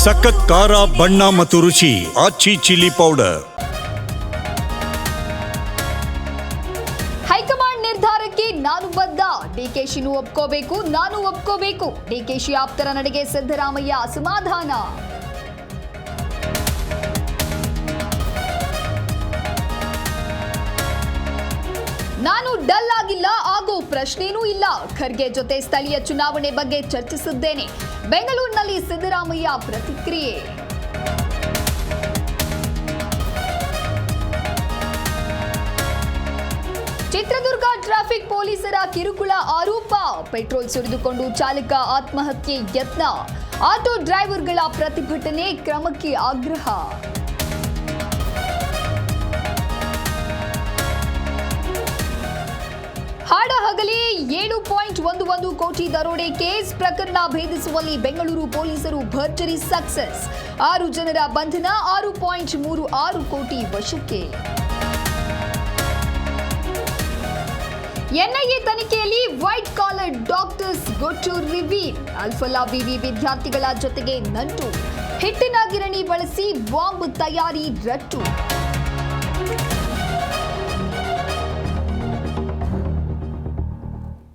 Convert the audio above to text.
ಸಖತ್ ಖಾರ ಬಣ್ಣ ಮತ್ತು ರುಚಿ ಆಚಿ ಚಿಲ್ಲಿ ಪೌಡರ್. ಹೈಕಮಾಂಡ್ ನಿರ್ಧಾರಕ್ಕೆ ನಾನು ಬದ್ಧ. ಡಿಕೆಶಿನೂ ಒಪ್ಕೋಬೇಕು, ನಾನು ಒಪ್ಕೋಬೇಕು. ಡಿಕೆಶಿ ಆಪ್ತರ ನಡೆಗೆ ಸಿದ್ದರಾಮಯ್ಯ ಅಸಮಾಧಾನ. ನಾನು ಡಲ್ ಆಗಿಲ್ಲ, ಆಗೋ ಪ್ರಶ್ನೆನೂ ಇಲ್ಲ. ಖರ್ಗೆ ಜೊತೆ ಸ್ಥಳೀಯ ಚುನಾವಣೆ ಬಗ್ಗೆ ಚರ್ಚಿಸಿದ್ದೇನೆ. ಬೆಂಗಳೂರಿನಲ್ಲಿ ಸಿದ್ದರಾಮಯ್ಯ ಪ್ರತಿಕ್ರಿಯೆ. ಚಿತ್ರದುರ್ಗ ಟ್ರಾಫಿಕ್ ಪೊಲೀಸರ ಕಿರುಕುಳ ಆರೋಪ. ಪೆಟ್ರೋಲ್ ಸುರಿದುಕೊಂಡು ಚಾಲಕ ಆತ್ಮಹತ್ಯೆ ಯತ್ನ. ಆಟೋ ಡ್ರೈವರ್ಗಳ ಪ್ರತಿಭಟನೆ, ಕ್ರಮಕ್ಕೆ ಆಗ್ರಹ. ಹಾಡಹಗಲೇ 7.11 ಕೋಟಿ ದರೋಡೆ ಕೇಸ್ ಪ್ರಕರಣ ಭೇದಿಸುವಲ್ಲಿ ಬೆಂಗಳೂರು ಪೊಲೀಸರು ಭರ್ಜರಿ ಸಕ್ಸಸ್. 6 ಜನರ ಬಂಧನ, 6.36 ಕೋಟಿ ವಶಕ್ಕೆ. ಎನ್ಐಎ ತನಿಖೆಯಲ್ಲಿ ವೈಟ್ ಕಾಲರ್ ಡಾಕ್ಟರ್ಸ್ ಗೊಟ್ಟು ರಿವೀಲ್. ಅಲ್ಫಲಾ ವಿವಿ ವಿದ್ಯಾರ್ಥಿಗಳ ಜೊತೆಗೆ ನಂಟು. ಹಿಟ್ಟಿನ ಗಿರಣಿ ಬಳಸಿ ಬಾಂಬ್ ತಯಾರಿ ರಟ್ಟು.